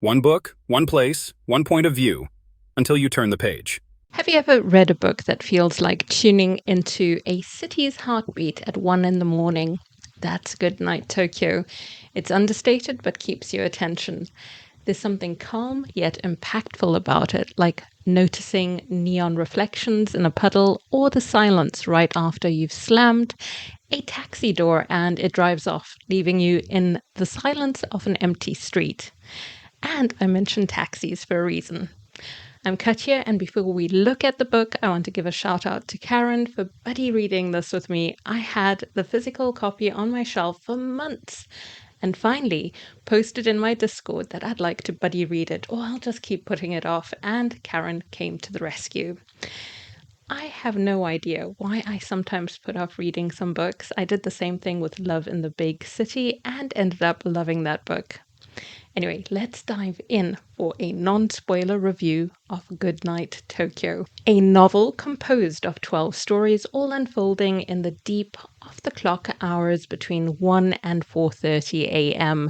One book, one place, one point of view, until you turn the page. Have you ever read a book that feels like tuning into a city's heartbeat at 1 in the morning? That's Goodnight Tokyo. It's understated but keeps your attention. There's something calm yet impactful about it, like noticing neon reflections in a puddle or the silence right after you've slammed a taxi door and it drives off, leaving you in the silence of an empty street. And I mentioned taxis for a reason. I'm Katja, and before we look at the book, I want to give a shout out to Karen for buddy reading this with me. I had the physical copy on my shelf for months and finally posted in my Discord that I'd like to buddy read it, or I'll just keep putting it off, and Karen came to the rescue. I have no idea why I sometimes put off reading some books. I did the same thing with Love in the Big City and ended up loving that book. Anyway, let's dive in for a non-spoiler review of Goodnight Tokyo, a novel composed of 12 stories all unfolding in the deep off-the-clock hours between 1 and 4:30 a.m.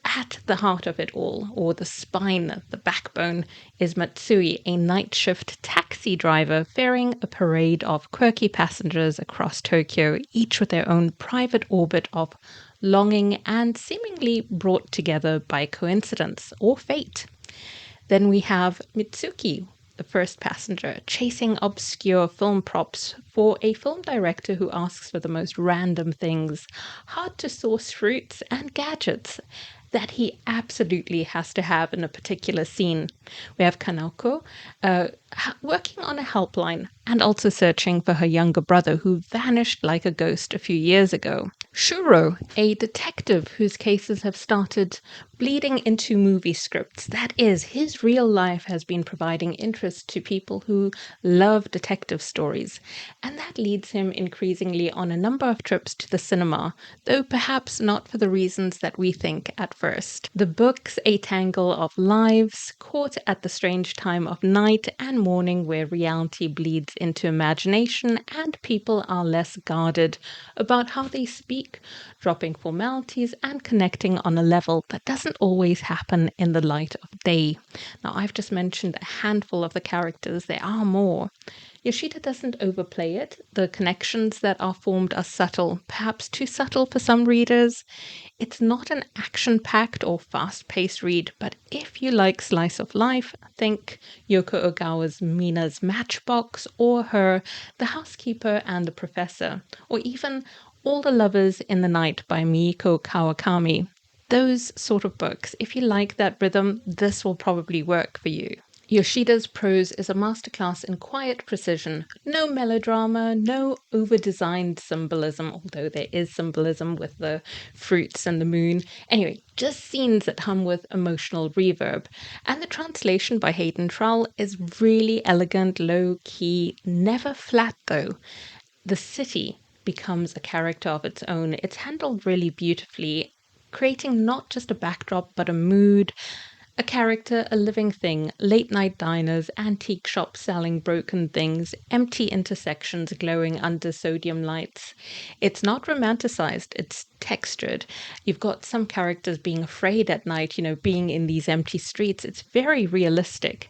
At the heart of it all, or the spine, the backbone, is Matsui, a night shift taxi driver ferrying a parade of quirky passengers across Tokyo, each with their own private orbit of longing and seemingly brought together by coincidence or fate. Then we have Mitsuki, the first passenger, chasing obscure film props for a film director who asks for the most random things, hard to source fruits and gadgets that he absolutely has to have in a particular scene. We have Kanako working on a helpline and also searching for her younger brother who vanished like a ghost a few years ago. Shuro, a detective whose cases have started bleeding into movie scripts. That is, his real life has been providing interest to people who love detective stories, and that leads him increasingly on a number of trips to the cinema, though perhaps not for the reasons that we think at first. The book's a tangle of lives caught at the strange time of night and morning where reality bleeds into imagination and people are less guarded about how they speak, dropping formalities and connecting on a level that doesn't always happen in the light of day. Now, I've just mentioned a handful of the characters. There are more. Yoshida doesn't overplay it. The connections that are formed are subtle, perhaps too subtle for some readers. It's not an action-packed or fast-paced read, but if you like slice of life, think Yoko Ogawa's Mina's Matchbox or her The Housekeeper and the Professor, or even All the Lovers in the Night by Mieko Kawakami. Those sort of books, if you like that rhythm, this will probably work for you. Yoshida's prose is a masterclass in quiet precision. No melodrama, no over-designed symbolism, although there is symbolism with the fruits and the moon. Anyway, just scenes that hum with emotional reverb. And the translation by Hayden Trowell is really elegant, low-key, never flat though. The city becomes a character of its own. It's handled really beautifully, creating not just a backdrop, but a mood, a character, a living thing, late night diners, antique shops selling broken things, empty intersections glowing under sodium lights. It's not romanticized, it's textured. You've got some characters being afraid at night, being in these empty streets. It's very realistic.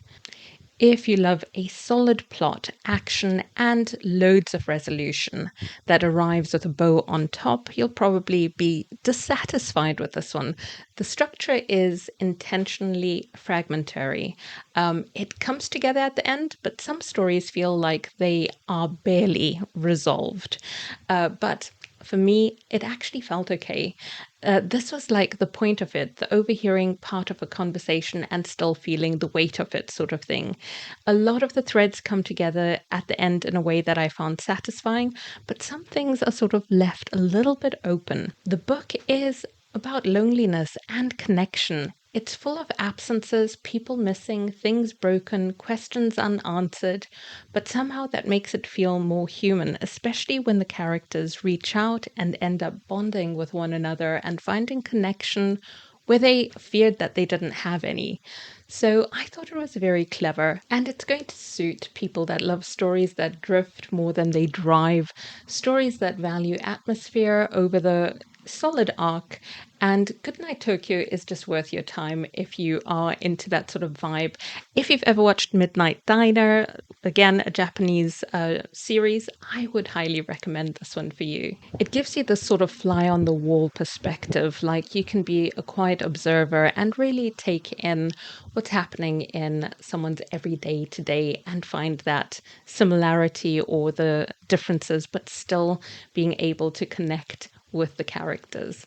If you love a solid plot, action, and loads of resolution that arrives with a bow on top, you'll probably be dissatisfied with this one. The structure is intentionally fragmentary. It comes together at the end, but some stories feel like they are barely resolved. But for me, it actually felt okay. This was like the point of it, the overhearing part of a conversation and still feeling the weight of it sort of thing. A lot of the threads come together at the end in a way that I found satisfying, but some things are sort of left a little bit open. The book is about loneliness and connection. It's full of absences, people missing, things broken, questions unanswered, but somehow that makes it feel more human, especially when the characters reach out and end up bonding with one another and finding connection where they feared that they didn't have any. So I thought it was very clever, and it's going to suit people that love stories that drift more than they drive, stories that value atmosphere over the solid arc, and Goodnight Tokyo is just worth your time if you are into that sort of vibe. If you've ever watched Midnight Diner, again, a Japanese series, I would highly recommend this one for you. It gives you this sort of fly on the wall perspective, like you can be a quiet observer and really take in what's happening in someone's everyday today and find that similarity or the differences, but still being able to connect with the characters.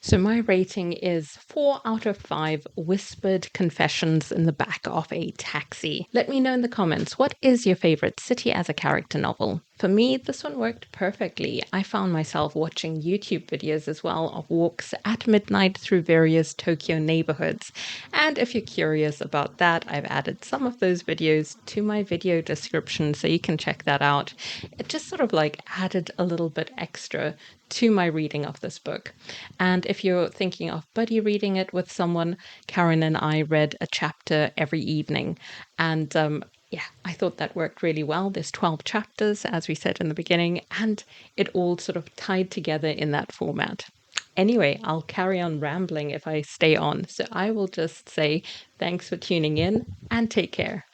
So my rating is 4 out of 5 whispered confessions in the back of a taxi. Let me know in the comments, what is your favorite city as a character novel? For me, this one worked perfectly. I found myself watching YouTube videos as well of walks at midnight through various Tokyo neighborhoods. And if you're curious about that, I've added some of those videos to my video description so you can check that out. It just sort of like added a little bit extra to my reading of this book. And if you're thinking of buddy reading it with someone, Karen and I read a chapter every evening. And yeah, I thought that worked really well. There's 12 chapters, as we said in the beginning, and it all sort of tied together in that format. Anyway, I'll carry on rambling if I stay on. So I will just say thanks for tuning in and take care.